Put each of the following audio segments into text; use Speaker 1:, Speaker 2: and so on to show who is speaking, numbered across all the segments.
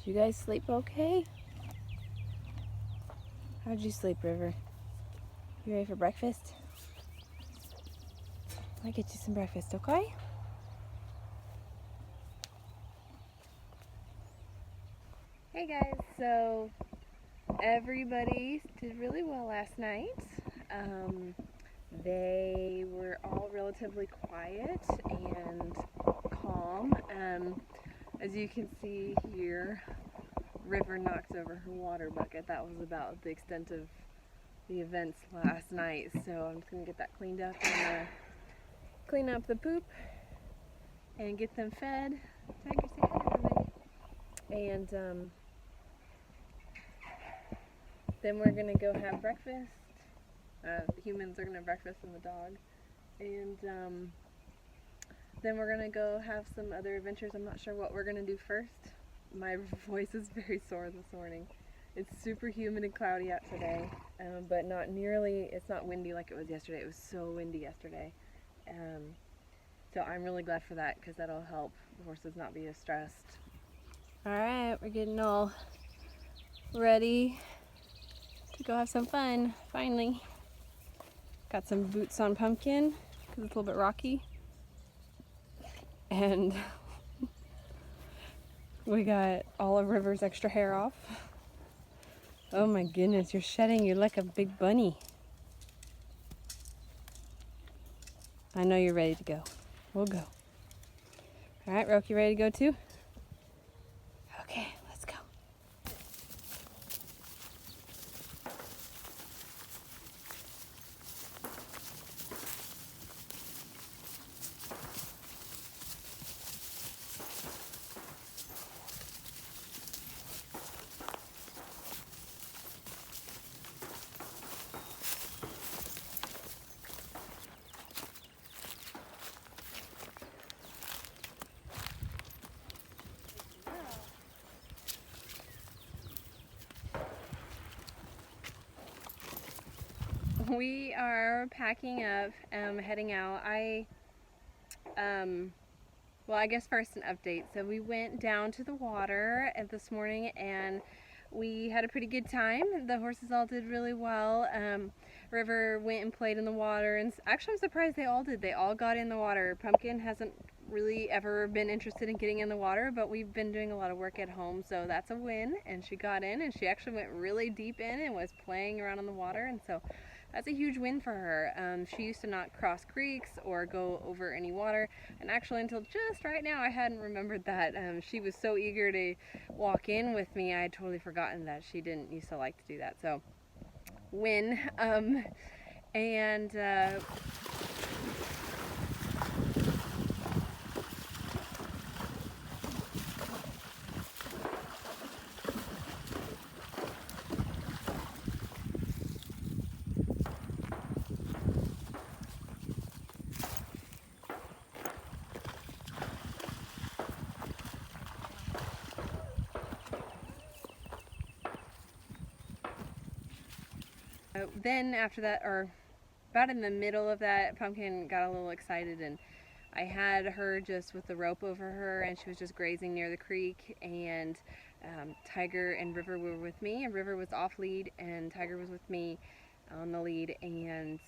Speaker 1: You guys sleep okay? How'd you sleep, River? You ready for breakfast? I'll get you some breakfast, okay? Hey guys, so everybody did really well last night. They were all relatively quiet and calm. As you can see here, River knocked over her water bucket. That was about the extent of the events last night. So I'm just gonna get that cleaned up and clean up the poop and get them fed. Tiger, say hi to everybody. And then we're gonna go have breakfast. The humans are gonna have breakfast and the dog. And then we're gonna go have some other adventures. I'm not sure what we're gonna do first. My voice is very sore this morning. It's super humid and cloudy out today, but not nearly, it's not windy like it was yesterday. It was so windy yesterday. So I'm really glad for that because that'll help the horses not be as stressed. All right, we're getting all ready to go have some fun, finally. Got some boots on Pumpkin because it's a little bit rocky. And we got all of River's extra hair off. Oh my goodness, you're shedding. You're like a big bunny. I know you're ready to go. We'll go. All right, Roke, you ready to go too? Okay, let's go. We are packing up, heading out. Well, I guess first an update. So we went down to the water this morning and we had a pretty good time. The horses all did really well. River went and played in the water, and actually I'm surprised they all did. They all got in the water. Pumpkin hasn't really ever been interested in getting in the water, but we've been doing a lot of work at home, so that's a win. And she got in, and she actually went really deep in and was playing around in the water, and so that's a huge win for her. She used to not cross creeks or go over any water, and actually until just right now I hadn't remembered that. She was so eager to walk in with me, I had totally forgotten that she didn't used to like to do that. So win. And then after that, or about in the middle of that, Pumpkin got a little excited, and I had her just with the rope over her, and she was just grazing near the creek, and Tiger and River were with me, and River was off lead and Tiger was with me on the lead. And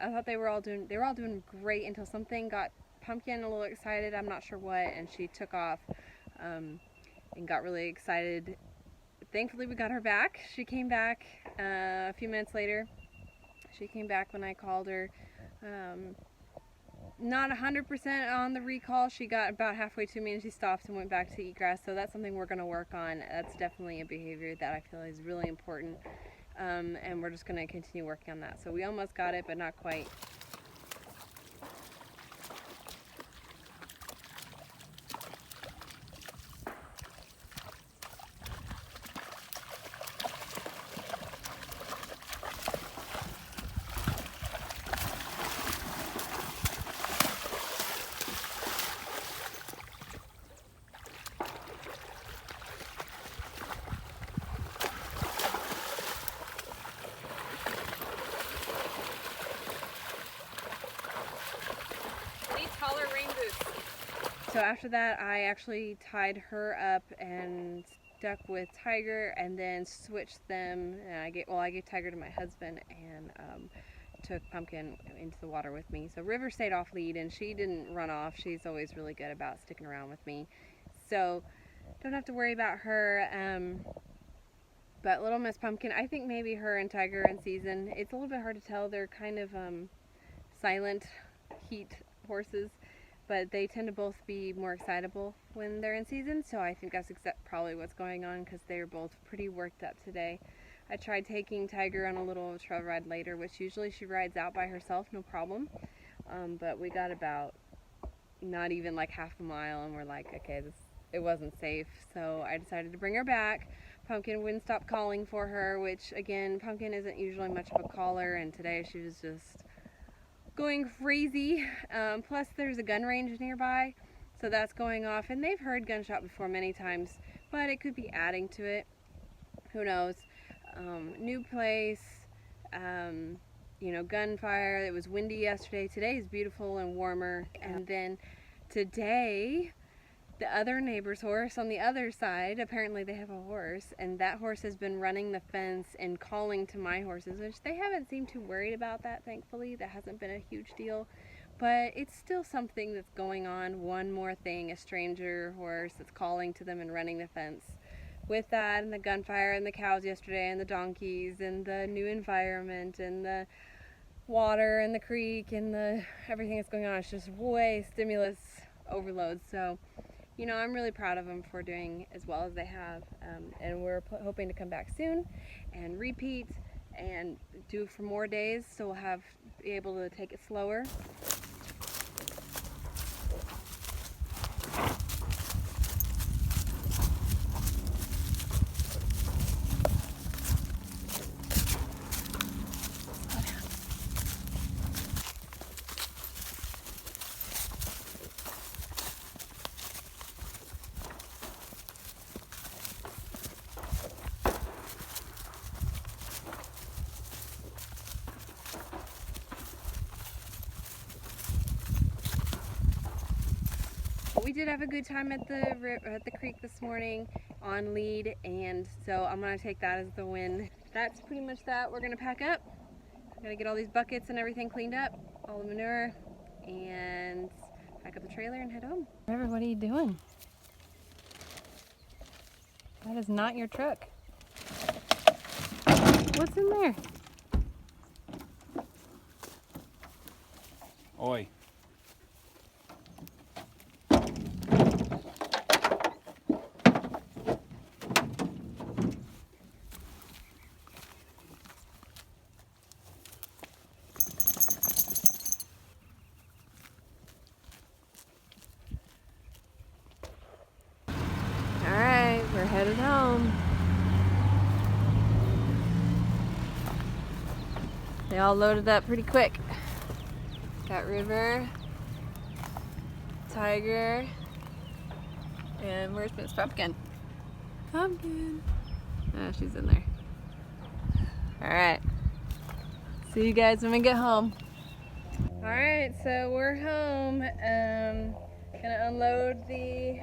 Speaker 1: I thought they were all doing great until something got Pumpkin a little excited. I'm not sure what, and she took off and got really excited. Thankfully we got her back. She came back a few minutes later. She came back when I called her. Not 100% on the recall. She got about halfway to me and she stopped and went back to eat grass. So that's something we're going to work on. That's definitely a behavior that I feel is really important. And we're just going to continue working on that. So we almost got it, but not quite. So after that, I actually tied her up and up with Tiger and then switched them. And I gave Tiger to my husband and took Pumpkin into the water with me. So River stayed off lead and she didn't run off. She's always really good about sticking around with me. So don't have to worry about her. But Little Miss Pumpkin, I think maybe her and Tiger are in season. It's a little bit hard to tell. They're kind of silent heat horses, but they tend to both be more excitable when they're in season. So I think that's probably what's going on, because they're both pretty worked up today. I tried taking Tiger on a little trail ride later, which usually she rides out by herself, no problem. But we got about not even like half a mile and we're like, okay, it wasn't safe. So I decided to bring her back. Pumpkin wouldn't stop calling for her, which again, Pumpkin isn't usually much of a caller, and today she was just going crazy. Plus there's a gun range nearby, so that's going off, and they've heard gunshot before many times, but it could be adding to it. Who knows? New place, you know, gunfire. It was windy yesterday. Today is beautiful and warmer. And then today, the other neighbor's horse on the other side, apparently they have a horse, and that horse has been running the fence and calling to my horses, which they haven't seemed too worried about that, thankfully. That hasn't been a huge deal, but it's still something that's going on. One more thing, a stranger horse that's calling to them and running the fence. With that and the gunfire and the cows yesterday and the donkeys and the new environment and the water and the creek and the everything that's going on, it's just way stimulus overload. So, you know, I'm really proud of them for doing as well as they have, and we're hoping to come back soon and repeat and do for more days, so we'll be able to take it slower. We did have a good time at the creek this morning on lead, and so I'm gonna take that as the win. That's pretty much that. We're gonna pack up. I'm gonna get all these buckets and everything cleaned up, all the manure, and pack up the trailer and head home. River, what are you doing? That is not your truck. What's in there?
Speaker 2: Oi.
Speaker 1: We're headed home. They all loaded up pretty quick. Got River, Tiger, and where's Miss Pumpkin? Pumpkin. Oh, she's in there. Alright. See you guys when we get home. Alright, so we're home. Gonna unload the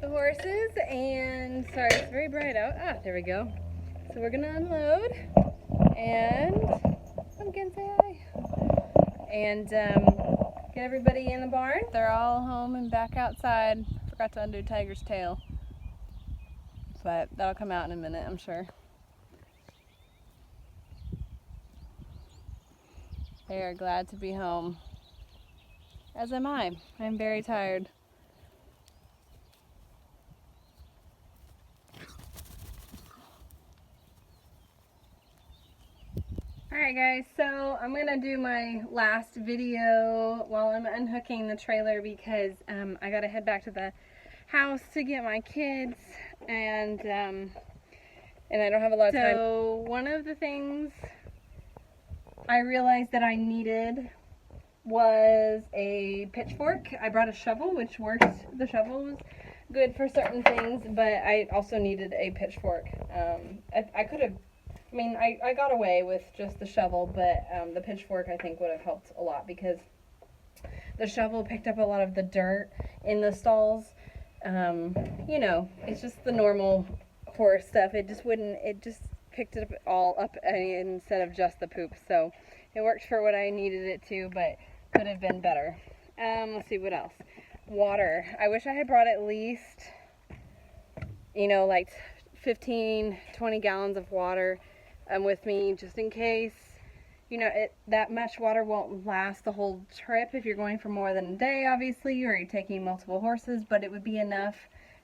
Speaker 1: horses, and sorry, it's very bright out. Ah, there we go. So we're gonna unload and Pumpkin, say hi. And get everybody in the barn. They're all home and back outside. Forgot to undo Tiger's tail, but that'll come out in a minute, I'm sure. They are glad to be home, as am I. I'm very tired. Alright guys, so I'm going to do my last video while I'm unhooking the trailer, because I got to head back to the house to get my kids, and I don't have a lot of time. So one of the things I realized that I needed was a pitchfork. I brought a shovel, which works. The shovel was good for certain things, but I also needed a pitchfork. I could have, I mean, I got away with just the shovel, but the pitchfork I think would have helped a lot, because the shovel picked up a lot of the dirt in the stalls You know, it's just the normal horse stuff. It just picked it up all up instead of just the poop. So it worked for what I needed it to, but could have been better. Let's see what else. Water. I wish I had brought at least, you know, like 15, 20 gallons of water with me, just in case. You know, that much water won't last the whole trip if you're going for more than a day, obviously, or you're taking multiple horses, but it would be enough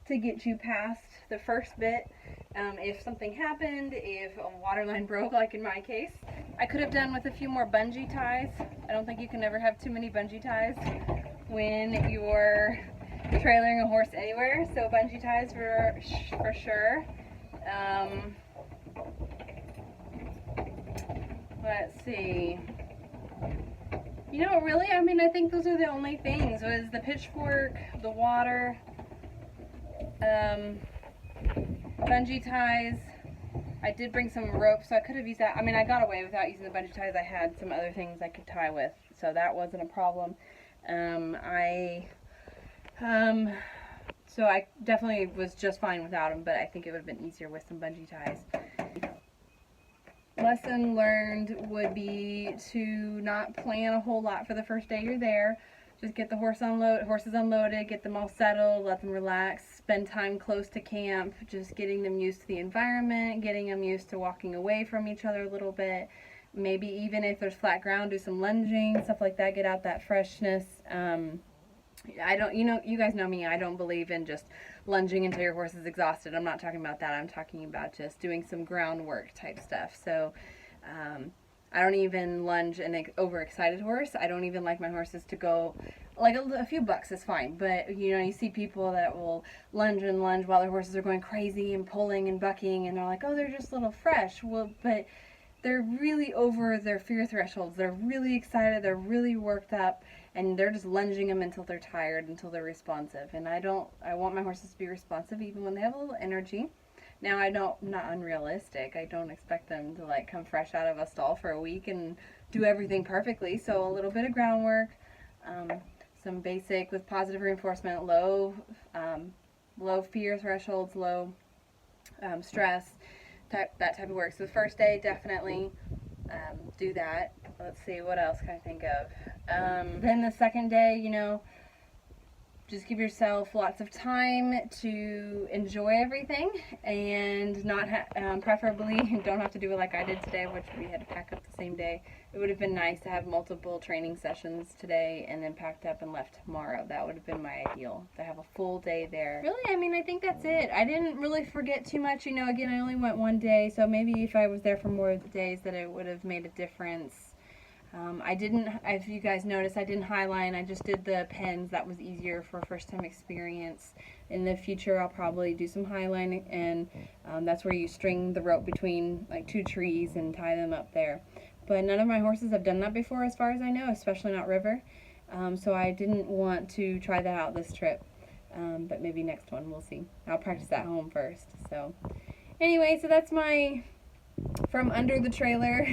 Speaker 1: to get you past the first bit. If something happened, if a water line broke, like in my case, I could have done with a few more bungee ties. I don't think you can ever have too many bungee ties when you're trailering a horse anywhere, so bungee ties for sure. Let's see. You know, really, I mean, I think those are the only things. Was the pitchfork, the water, bungee ties. I did bring some rope, so I could have used that. I mean, I got away without using the bungee ties. I had some other things I could tie with, so that wasn't a problem. So I definitely was just fine without them, but I think it would have been easier with some bungee ties. Lesson learned would be to not plan a whole lot for the first day you're there. Just get the horses unloaded, get them all settled, let them relax, spend time close to camp, just getting them used to the environment, getting them used to walking away from each other a little bit. Maybe even if there's flat ground, do some lunging, stuff like that, get out that freshness. You guys know me, I don't believe in just lunging until your horse is exhausted. I'm not talking about that. I'm talking about just doing some groundwork type stuff. So I don't even lunge an overexcited horse. I don't even like my horses to go, like a few bucks is fine. But, you know, you see people that will lunge and lunge while their horses are going crazy and pulling and bucking, and they're like, oh, they're just a little fresh. Well, but they're really over their fear thresholds. They're really excited. They're really worked up. And they're just lunging them until they're tired, until they're responsive. And I want my horses to be responsive even when they have a little energy. Now, not unrealistic. I don't expect them to like come fresh out of a stall for a week and do everything perfectly. So a little bit of groundwork, some basic with positive reinforcement, low fear thresholds, low stress, that type of work. So the first day, definitely do that. Let's see, what else can I think of? Then the second day, you know, just give yourself lots of time to enjoy everything, and not preferably don't have to do it like I did today, which we had to pack up the same day. It would have been nice to have multiple training sessions today and then packed up and left tomorrow. That would have been my ideal, to have a full day there. Really, I mean, I think that's it. I didn't really forget too much. You know, again, I only went one day, so maybe if I was there for more days that it would have made a difference. I didn't, if you guys noticed, I didn't highline. I just did the pens. That was easier for first time experience. In the future, I'll probably do some highlining, and that's where you string the rope between like two trees and tie them up there. But none of my horses have done that before, as far as I know, especially not River. So I didn't want to try that out this trip. But maybe next one, we'll see. I'll practice at home first. So anyway, so that's my from under the trailer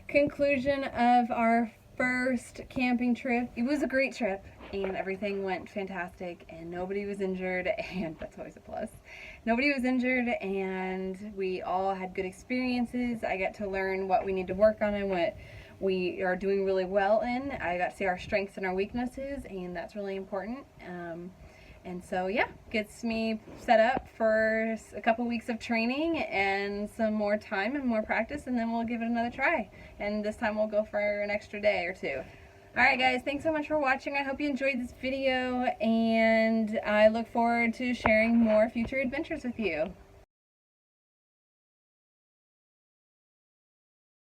Speaker 1: conclusion of our first camping trip. It was a great trip, and everything went fantastic, and nobody was injured, and that's always a plus. Nobody was injured, and we all had good experiences. I got to learn what we need to work on and what we are doing really well in. I got to see our strengths and our weaknesses, and that's really important. And so, yeah, gets me set up for a couple weeks of training and some more time and more practice, and then we'll give it another try. And this time we'll go for an extra day or two. Alright guys, thanks so much for watching. I hope you enjoyed this video, and I look forward to sharing more future adventures with you.